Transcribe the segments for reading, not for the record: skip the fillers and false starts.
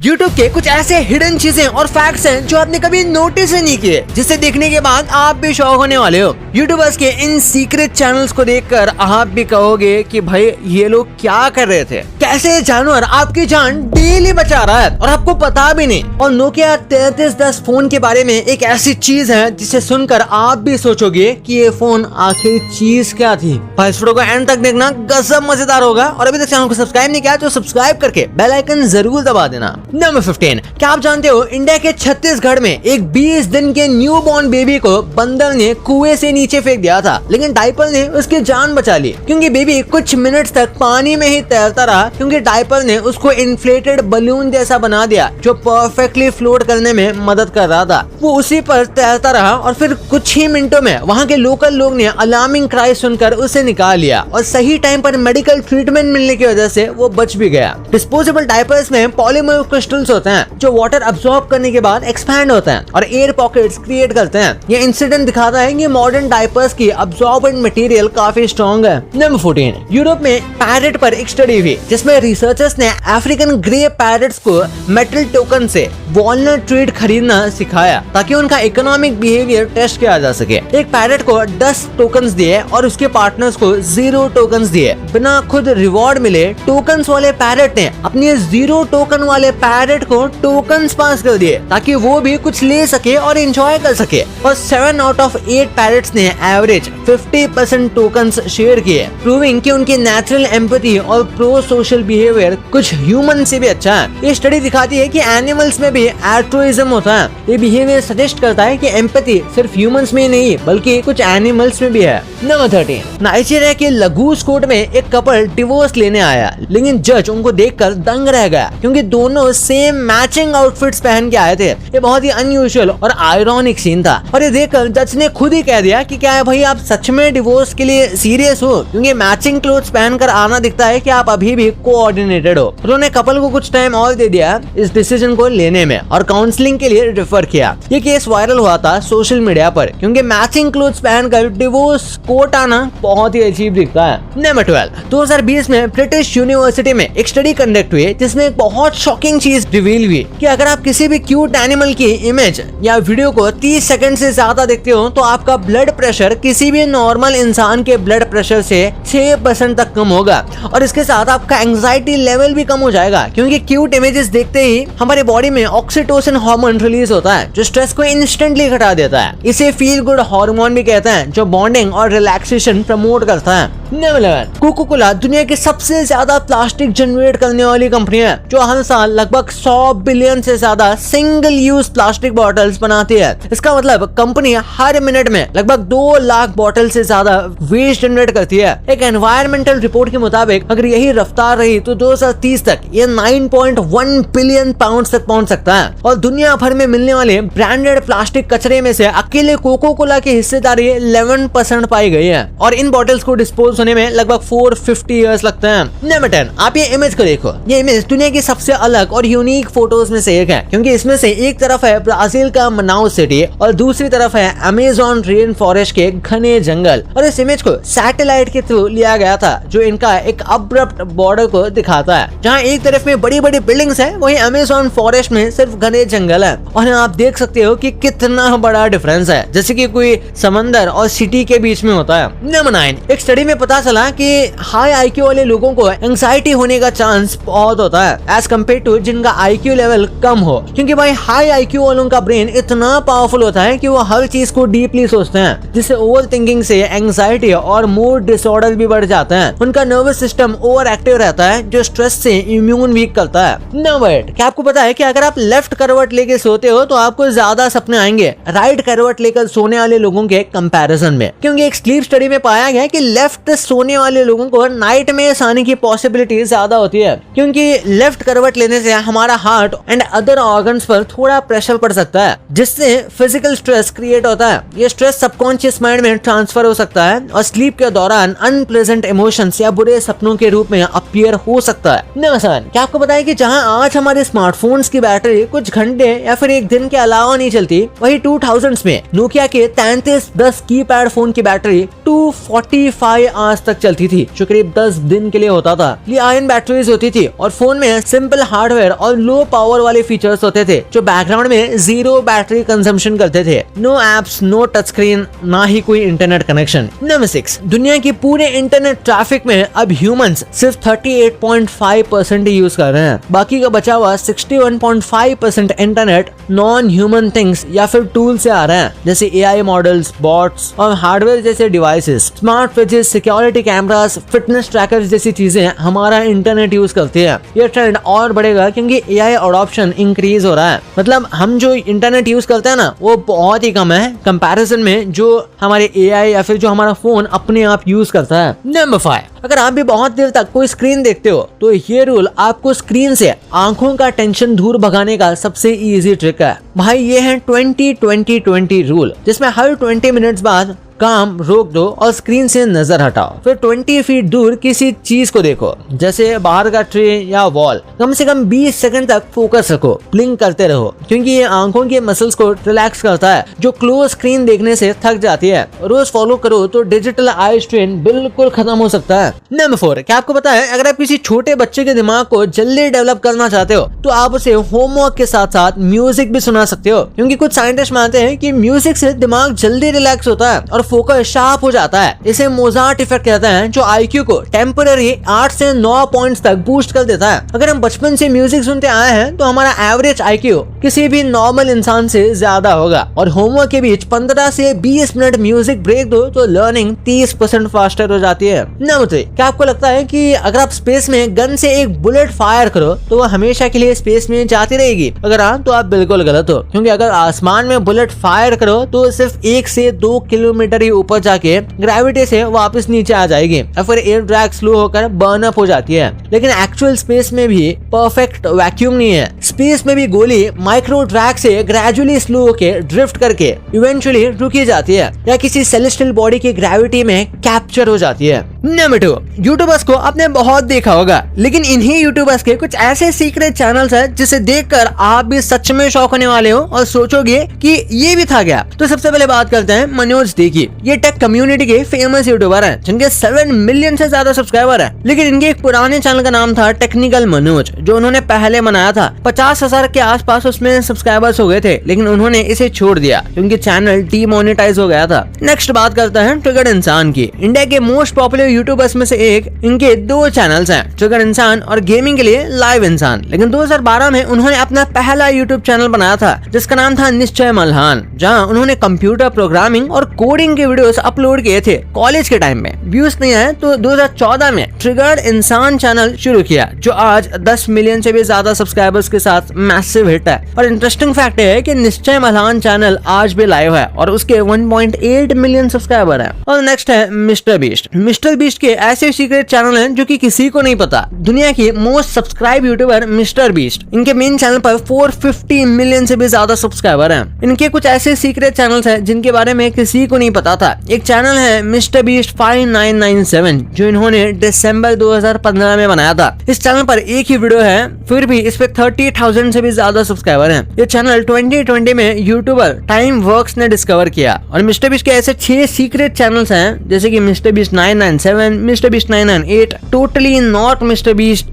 YouTube के कुछ ऐसे हिडन चीजें और फैक्ट्स हैं जो आपने कभी नोटिस ही नहीं किए, जिसे देखने के बाद आप भी शॉक होने वाले हो। यूट्यूबर्स के इन सीक्रेट चैनल्स को देखकर आप भी कहोगे कि भाई ये लोग क्या कर रहे थे, कैसे जानवर आपकी जान डेली बचा रहा है और आपको पता भी नहीं। और नोकिया 3310 फोन के बारे में एक ऐसी चीज है जिसे सुनकर आप भी सोचोगे कि ये फोन आखिर चीज क्या थी। भाई इस वीडियो को एंड तक देखना, गजब मजेदार होगा। और अभी तक चैनल को सब्सक्राइब नहीं किया तो सब्सक्राइब करके बेल आइकन जरूर दबा देना। नंबर 15, क्या आप जानते हो इंडिया के छत्तीसगढ़ में एक 20 दिन के न्यू बॉर्न बेबी को बंदर ने कुएं से नीचे फेंक दिया था, लेकिन डायपर ने उसकी जान बचा ली क्योंकि बेबी कुछ मिनट्स तक पानी में ही तैरता रहा, क्योंकि डायपर ने उसको इन्फ्लेटेड बलून जैसा बना दिया जो परफेक्टली फ्लोट करने में मदद कर रहा था। वो उसी पर तैरता रहा और फिर कुछ ही मिनटों में वहाँ के लोकल लोग ने अलार्मिंग क्राई सुनकर उसे निकाल लिया और सही टाइम पर मेडिकल ट्रीटमेंट मिलने की वजह से वो बच भी गया। डिस्पोजेबल डायपर्स में पॉलीमर क्रिस्टल्स होते हैं जो वाटर अब्सॉर्ब करने के बाद एक्सपैंड होते हैं और एयर पॉकेट्स क्रिएट करते हैं। ये इंसिडेंट दिखाता है कि मॉडर्न डायपर्स की अब्सॉर्बेंट मटेरियल काफी स्ट्रॉन्ग है। नंबर 14, यूरोप में पैरेट पर एक स्टडी हुई जिसमें रिसर्चर्स ने अफ्रीकन ग्रे पैरेट्स को मेटल टोकन से वॉलनट ट्रीट खरीदना सिखाया ताकि उनका इकोनॉमिक बिहेवियर टेस्ट किया जा सके। एक पैरेट को 10 टोकन्स दिए और उसके पार्टनर्स को 0 टोकन्स दिए। बिना खुद रिवॉर्ड मिले टोकन्स वाले पैरेट ने अपने 0 टोकन वाले पैरेट को टोकन्स पास कर दिए ताकि वो भी कुछ ले सके और एंजॉय कर सके। और 7 आउट ऑफ 8 पैरेट्स ने एवरेज 50% टोकन्स शेयर किए, प्रूविंग कि उनकी नेचुरल एम्पैथी और प्रो सोशल बिहेवियर कुछ ह्यूमन से भी अच्छा है। ये स्टडी दिखाती है कि एनिमल्स में भी एल्ट्रुइज्म होता है। ये बिहेवियर सजेस्ट करता है कि एम्पैथी सिर्फ ह्यूमंस में नहीं बल्कि कुछ एनिमल्स में भी है। नंबर 13, नाइजीरिया के लगूस कोर्ट में एक कपल डिवोर्स लेने आया, लेकिन जज उनको देखकर दंग रह गया क्योंकि दोनों सेम मैचिंग आउटफिट्स पहन के आए थे। ये बहुत ही अनयूजुअल और आयरॉनिक सीन था और ये देखकर जज ने खुद ही कह दिया कि क्या है भाई, आप सच में डिवोर्स के लिए सीरियस हो, क्योंकि मैचिंग क्लोथ्स पहनकर आना दिखता है कि आप अभी भी कोऑर्डिनेटेड हो। उन्होंने कपल को कुछ टाइम और दे दिया इस डिसीजन को लेने में और काउंसलिंग के लिए रेफर किया। ये केस वायरल हुआ था सोशल मीडिया पर क्योंकि मैचिंग क्लोथ्स पहनकर डिवोर्स कोर्ट आना बहुत ही अजीब दिखता है। नंबर 12, 2020 में ब्रिटिश यूनिवर्सिटी में एक स्टडी कंडक्ट हुई जिसमें एक बहुत शॉकिंग चीज रिवील हुई कि अगर आप किसी भी क्यूट एनिमल की इमेज या वीडियो को 30 सेकंड से ज्यादा देखते हो तो आपका ब्लड प्रेशर किसी भी नॉर्मल इंसान के ब्लड प्रेशर से 6% तक कम होगा। और इसके साथ आपका एंजाइटी लेवल भी कम हो जाएगा क्योंकि क्यूट इमेजेस देखते ही हमारे बॉडी में ऑक्सीटोसिन हार्मोन रिलीज होता है जो स्ट्रेस को इंस्टेंटली घटा देता है। इसे फील गुड हार्मोन भी कहते हैं जो बॉन्डिंग और रिलैक्सेशन प्रमोट करता है। नंबर 11, कोका कोला दुनिया की सबसे ज्यादा प्लास्टिक जनरेट करने वाली कंपनी है जो हर साल लगभग 100 बिलियन से ज्यादा सिंगल यूज प्लास्टिक बॉटल्स बनाती है। इसका मतलब कंपनी हर मिनट में लगभग 2 लाख बॉटल से ज्यादा वेस्ट जनरेट करती है। एक एनवायरमेंटल रिपोर्ट के मुताबिक अगर यही रफ्तार रही तो 2030 तक ये 9.1 बिलियन पाउंड तक पहुंच सकता है। और दुनिया भर में मिलने वाले ब्रांडेड प्लास्टिक कचरे में से अकेले कोका कोला की हिस्सेदारी 11% पाई गई है और इन बॉटल्स को डिस्पोज होने में लगभग 450 इयर्स लगते हैं। नंबर 10, आप ये इमेज को देखो। ये इमेज दुनिया की सबसे अलग और यूनिक फोटोज में से एक है क्योंकि इसमें से एक तरफ है ब्राजील का मनाउस सिटी और दूसरी तरफ है अमेज़न रेन फॉरेस्ट के घने जंगल। और इस इमेज को सैटेलाइट के थ्रू लिया गया था जो इनका एक अब्रप्ट बॉर्डर को दिखाता है। जहाँ एक तरफ में बड़ी बड़ी बिल्डिंग्स है, वहीं अमेज़न फॉरेस्ट में सिर्फ घने जंगल है। और आप देख सकते हो कि कितना बड़ा डिफरेंस है, जैसे कि कोई समंदर और सिटी के बीच में होता है। नंबर 9, एक स्टडी में पता चला कि हाई आईक्यू वाले लोगों को एंजाइटी होने का चांस बहुत होता है एज कम्पेयर टू जिनका आईक्यू लेवल कम हो, क्योंकि भाई हाई आईक्यू वालों का ब्रेन इतना पावरफुल होता है कि वो हर चीज को डीपली सोचते हैं, जिससे ओवर थिंकिंग से एंजाइटी और मूड डिसऑर्डर भी बढ़ जाते हैं। उनका नर्वस सिस्टम ओवर एक्टिव रहता है जो स्ट्रेस से इम्यून वीक करता है। नंबर 8, क्या आपको पता है कि अगर आप लेफ्ट करवट लेके सोते हो तो आपको ज्यादा सपने आएंगे राइट करवट लेकर सोने वाले लोगों के कंपैरिजन में, क्योंकि एक स्लीप स्टडी में पाया गया कि लेफ्ट सोने वाले लोगों को नाइट में आने की पॉसिबिलिटी ज्यादा होती है, क्योंकि लेफ्ट करवट लेने से हमारा हार्ट एंड अदर ऑर्गन्स पर थोड़ा प्रेशर पड़ सकता है जिससे फिजिकल स्ट्रेस क्रिएट होता है। ये स्ट्रेस सबकॉन्शियस माइंड में ट्रांसफर हो सकता है और स्लीप के दौरान अनप्लेजेंट इमोशंस या बुरे सपनों के रूप में अपीयर शेयर हो सकता है। मसलन क्या आपको पता है कि जहां आज हमारे स्मार्टफोन्स की बैटरी कुछ घंटे या फिर एक दिन के अलावा नहीं चलती, वही 2000s में नोकिया के 3310 कीपैड फोन की बैटरी 245 आवर्स तक चलती थी, जो करीब 10 दिन के लिए होता था। ये आयन बैटरीज होती थी और फोन में सिंपल हार्डवेयर और लो पावर वाले फीचर्स होते थे जो बैकग्राउंड में जीरो बैटरी कंजम्पशन करते थे। No apps, no touch screen, ना ही कोई इंटरनेट कनेक्शन। नंबर 6, दुनिया की पूरे इंटरनेट ट्रैफिक में अब ह्यूमंस सिर्फ 38.5% ही यूज कर रहे हैं। बाकी का बचा हुआ 61.5% इंटरनेट नॉन ह्यूमन थिंग्स या फिर टूल से आ रहे हैं, जैसे AI मॉडल्स, बॉट्स और हार्डवेयर जैसे devices. Smart fridges, security cameras, fitness trackers जैसी चीजें हमारा इंटरनेट यूज करती है। ये ट्रेंड और बढ़ेगा क्योंकि AI अडॉप्शन इंक्रीज हो रहा है। मतलब हम जो इंटरनेट यूज करते हैं ना, वो बहुत ही कम है कंपैरिजन में जो हमारे AI या फिर जो हमारा फोन अपने आप यूज करता है। नंबर 5, अगर आप भी बहुत देर तक कोई स्क्रीन देखते हो तो ये रूल आपको स्क्रीन से आंखों का टेंशन दूर भगाने का सबसे इजी ट्रिक है। भाई ये है 20-20-20 रूल, जिसमें हर 20 मिनट्स बाद काम रोक दो और स्क्रीन से नजर हटाओ, फिर 20 फीट दूर किसी चीज को देखो, जैसे बाहर का ट्रे या वॉल। कम से कम 20 सेकंड तक फोकस रखो, ब्लिंक करते रहो, क्योंकि ये आंखों के मसल्स को रिलैक्स करता है जो क्लोज स्क्रीन देखने से थक जाती है। रोज फॉलो करो तो डिजिटल आई स्ट्रेन बिल्कुल खत्म हो सकता है। नंबर 4, क्या आपको पता है अगर आप किसी छोटे बच्चे के दिमाग को जल्दी डेवलप करना चाहते हो तो आप उसे होमवर्क के साथ साथ म्यूजिक भी सुना सकते हो, क्योंकि कुछ साइंटिस्ट मानते हैं कि म्यूजिक से दिमाग जल्दी रिलैक्स होता है और फोकस शार्प हो जाता है। इसे मोजार्ट इफेक्ट कहते हैं, जो IQ को टेम्पररी 8 से 9 पॉइंट्स तक बूस्ट कर देता है। अगर हम बचपन से म्यूजिक सुनते आए हैं तो हमारा एवरेज IQ किसी भी नॉर्मल इंसान से ज्यादा होगा। और होमवर्क के बीच 15 से 20 मिनट म्यूजिक ब्रेक दो तो लर्निंग 30% फास्टर हो जाती है। नंबर 3, क्या आपको लगता है कि अगर आप स्पेस में गन से एक बुलेट फायर करो तो वो हमेशा के लिए स्पेस में जाती रहेगी? अगर हाँ तो आप बिल्कुल गलत हो, क्योंकि अगर आसमान में बुलेट फायर करो तो सिर्फ 1 से 2 किलोमीटर ही ऊपर जाके ग्रेविटी से वापस नीचे आ जाएगी या फिर एयर ड्रैग स्लो होकर बर्न अप हो जाती है। लेकिन एक्चुअल स्पेस में भी परफेक्ट वैक्यूम नहीं है। स्पेस में भी गोली माइक्रो ड्रैग से ग्रेजुअली स्लो होकर ड्रिफ्ट करके इवेंचुअली रुकी जाती है या किसी सेलेस्टियल बॉडी की ग्रेविटी में कैप्चर हो जाती है। नंबर 2, यूट्यूबर्स को आपने बहुत देखा होगा, लेकिन इन्हीं यूट्यूबर्स के कुछ ऐसे सीक्रेट चैनल्स हैं जिसे देखकर आप भी सच में शॉक होने वाले हो और सोचोगे कि ये भी था क्या। तो सबसे पहले बात करते हैं मनोज डी की। ये टेक कम्युनिटी के फेमस यूट्यूबर हैं जिनके 7 मिलियन से ज्यादा सब्सक्राइबर हैं। लेकिन इनके एक पुराने चैनल का नाम था टेक्निकल मनोज, जो उन्होंने पहले बनाया था। 50,000 के आसपास उसमें सब्सक्राइबर्स हो गए थे, लेकिन उन्होंने इसे छोड़ दिया क्योंकि चैनल डीमोनेटाइज हो गया था। नेक्स्ट बात करते हैं ट्रिगर्ड इंसान की। इंडिया के मोस्ट पॉपुलर यूट्यूबर्स में से एक, इनके 2 चैनल्स हैं, ट्रिगर्ड इंसान और गेमिंग के लिए लाइव इंसान। लेकिन 2012 में उन्होंने अपना पहला यूट्यूब चैनल बनाया था जिसका नाम था निश्चय मल्हान, जहाँ उन्होंने कंप्यूटर प्रोग्रामिंग और कोडिंग के वीडियोस अपलोड किए थे कॉलेज के टाइम में। व्यूज नहीं आए तो 2014 में ट्रिगर्ड इंसान चैनल शुरू किया, जो आज 10 मिलियन से भी ज्यादा सब्सक्राइबर्स के साथ मैसिव हिट है। और इंटरेस्टिंग फैक्ट है कि निश्चय मल्हान चैनल आज भी लाइव है और उसके 1.8 मिलियन सब्सक्राइबर हैं। और नेक्स्ट है मिस्टर बीस्ट। मिस्टर बीस्ट के ऐसे सीक्रेट चैनल हैं जो कि किसी को नहीं पता। दुनिया के most subscribe YouTuber mister beast, इनके मेन चैनल पर 450 मिलियन से भी ज्यादा सब्सक्राइबर हैं। इनके कुछ ऐसे सीक्रेट चैनल्स हैं जिनके बारे में किसी को नहीं पता था। एक चैनल है मिस्टर बीस्ट 5997, जो इन्होंने दिसंबर 2015 में बनाया था। इस चैनल पर एक ही वीडियो है, फिर भी इस पे 30,000 से भी ज्यादा सब्सक्राइबर हैं। ये चैनल 2020 में यूट्यूबर टाइम वर्क्स ने डिस्कवर किया। और मिस्टर बीस्ट के ऐसे 6 सीक्रेट चैनल्स हैं, जैसे कि mister beast 997, mister beast 998, totally not mister beast,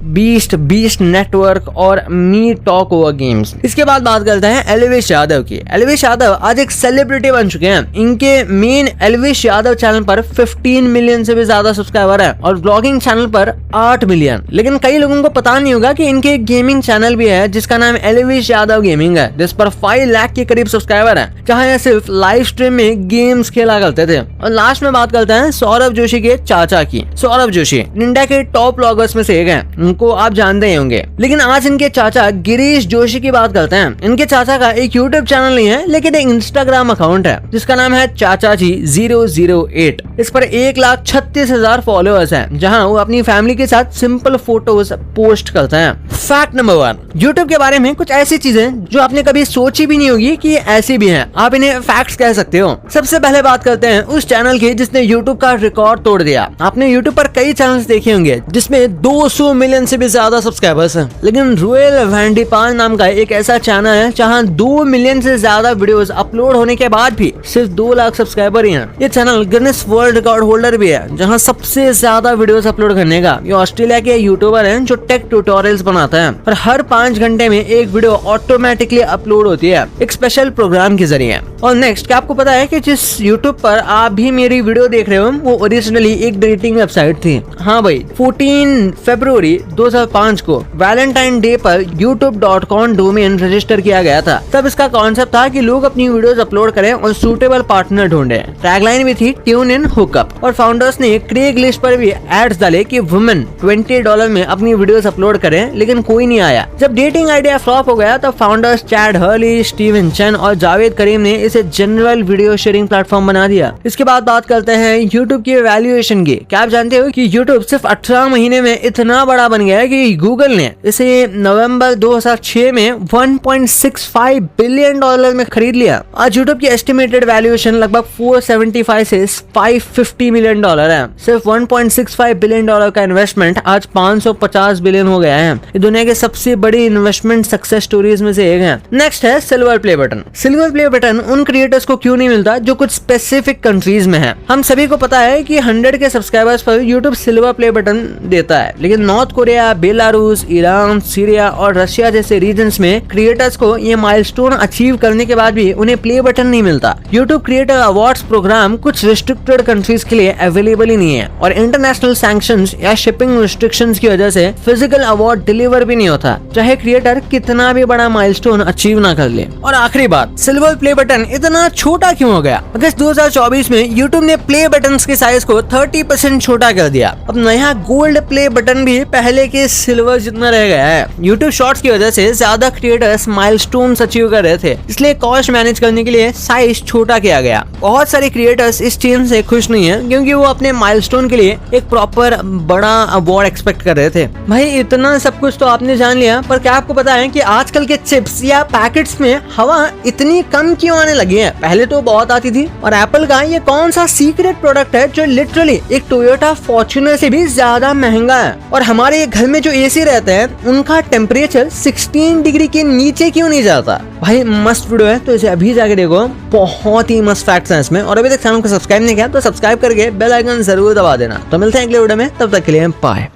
beast network और मी टॉक ओवर गेम्स। इसके बाद बात करते हैं एलविश यादव की। एलविश यादव आज एक सेलिब्रिटी बन चुके हैं। इनके मेन एलविश यादव चैनल पर 15 मिलियन से भी ज्यादा सब्सक्राइबर है और ब्लॉगिंग चैनल पर 8 मिलियन। लेकिन कई लोगों को पता नहीं होगा कि इनके एक गेमिंग चैनल भी है जिसका नाम एलविश यादव गेमिंग है, जिस पर 5 लाख के करीब सब्सक्राइबर हैं, जहां ये सिर्फ लाइव स्ट्रीम में गेम्स खेला करते थे। और लास्ट में बात करते हैं सौरभ जोशी के चाचा की। सौरभ जोशी इंडिया के टॉप ब्लॉगर्स में से एक हैं, उनको आप जानते ही होंगे। लेकिन आज इनके चाचा गिरीश जोशी की बात करते हैं। इनके चाचा का एक यूट्यूब चैनल नहीं है, लेकिन एक इंस्टाग्राम अकाउंट है जिसका नाम है चाचा जी 008। इस पर 1,36,000 फॉलोअर्स हैं, जहां वो अपनी फैमिली के साथ सिंपल फोटोज पोस्ट करते हैं। फैक्ट नंबर 1, यूट्यूब के बारे में कुछ ऐसी चीजें जो आपने कभी सोची भी नहीं होगी कि ऐसी भी हैं, आप इन्हें फैक्ट्स कह सकते हो। सबसे पहले बात करते हैं उस चैनल की जिसने यूट्यूब का रिकॉर्ड तोड़ दिया। आपने यूट्यूब पर कई चैनल्स देखे होंगे जिसमें 200 मिलियन से भी ज्यादा सब्सक्राइबर्स हैं, लेकिन रॉयल वैंडीपाल नाम का एक ऐसा चैनल है जहां 2 मिलियन से ज्यादा वीडियोस अपलोड होने के बाद भी सिर्फ 2 लाख सब्सक्राइबर ही हैं। ये channel Guinness world record holder भी है जहां सबसे ज्यादा वीडियोस अपलोड करने का। ये ऑस्ट्रेलिया के यूट्यूबर हैं जो टेक ट्यूटोरियल्स बनाते हैं और हर 5 घंटे में एक वीडियो ऑटोमेटिकली अपलोड होती है एक स्पेशल प्रोग्राम के जरिए। और नेक्स्ट, क्या आपको पता है कि जिस यूट्यूब पर आप भी मेरी वीडियो देख रहे हो वो ओरिजिनली एक डेटिंग वेबसाइट थी। हाँ भाई, 14 फरवरी 2005 को वैलेंटाइन डे पर youtube.com डोमेन रजिस्टर किया गया था। तब इसका कॉन्सेप्ट था कि लोग अपनी वीडियोस अपलोड करें और सूटेबल पार्टनर ढूंढे। टैगलाइन भी थी ट्यून इन हुकअप। और फाउंडर्स ने क्रेगलिस्ट पर भी एड्स डाले कि वुमेन $20 में अपनी वीडियोस अपलोड करें, लेकिन कोई नहीं आया। जब डेटिंग आइडिया फ्लॉप हो गया तब founders Chad Hurley, Steven chain और जावेद करीम ने इसे जनरल वीडियो शेयरिंग प्लेटफॉर्म बना दिया। इसके बाद बात करते हैं यूट्यूब की वैल्यूएशन की। क्या आप जानते हो कि यूट्यूब सिर्फ 18 महीने में इतना बड़ा बन गया है कि गूगल ने इसे नवंबर 2006 में $1.65 बिलियन में खरीद लिया। आज यूट्यूब की एस्टिमेटेड वैल्यूएशन लगभग 475 से $550 मिलियन है। सिर्फ $1.65 बिलियन का इन्वेस्टमेंट आज 550 बिलियन हो गया है। ये दुनिया के सबसे बड़ी इन्वेस्टमेंट सक्सेस स्टोरीज में से एक है। नेक्स्ट है silver play button. Silver play button उन क्रिएटर्स को क्यों नहीं मिलता जो कुछ स्पेसिफिक कंट्रीज में है। हम सभी को पता है कि 100 के सब्सक्राइबर्स पर यूट्यूब सिल्वर प्ले बटन देता है, लेकिन north Korea, Belarus, Iran, Syria और रशिया जैसे रीजन्स में क्रिएटर्स को ये माइलस्टोन अचीव करने के बाद भी उन्हें प्ले बटन नहीं मिलता। यूट्यूब क्रिएटर अवार्ड्स प्रोग्राम कुछ रिस्ट्रिक्टेड कंट्रीज के लिए अवेलेबल ही नहीं है और इंटरनेशनल सैंक्शंस या शिपिंग रिस्ट्रिक्शंस की वजह से फिजिकल अवार्ड डिलीवर भी नहीं होता, चाहे क्रिएटर कितना भी बड़ा माइलस्टोन अचीव ना कर ले। और आखिरी बात, सिल्वर प्ले बटन इतना छोटा क्यों हो गया? अगस्त 2024 में यूट्यूब ने प्ले बटन के साइज को 30% छोटा कर दिया। अब नया गोल्ड प्ले बटन भी पहले के सिल्वर जितना रह गया है। यूट्यूब शॉर्ट्स की वजह से ज्यादा क्रिएटर्स माइलस्टोन्स अचीव कर रहे थे, इसलिए कॉस्ट मैनेज करने के लिए साइज छोटा किया गया। बहुत सारे क्रिएटर्स इस चेंज से खुश नहीं है क्योंकि वो अपने माइलस्टोन के लिए एक प्रॉपर बड़ा अवार्ड एक्सपेक्ट कर रहे थे। भाई इतना सब कुछ तो आपने जान लिया, पर क्या आपको पता है कि आजकल के चिप्स या पैकेट्स में हवा इतनी कम क्यों आने लगी है? पहले तो बहुत आती थी। और एप्पल का ये कौन सा सीक्रेट प्रोडक्ट है जो लिटरली एक टोयोटा फॉर्च्यूनर से भी ज्यादा महंगा है? और हमारे घर में जो एसी रहते हैं उनका टेम्परेचर 16 डिग्री के नीचे क्यों नहीं जाता? भाई मस्त वीडियो है, तो इसे अभी जाके देखो, बहुत ही मस्त फैक्ट्स हैं इसमें। और अभी तक चैनल को सब्सक्राइब नहीं किया तो सब्सक्राइब करके बेल आइकन जरूर दबा देना। तो मिलते हैं अगले वीडियो में, तब तक के लिए बाय।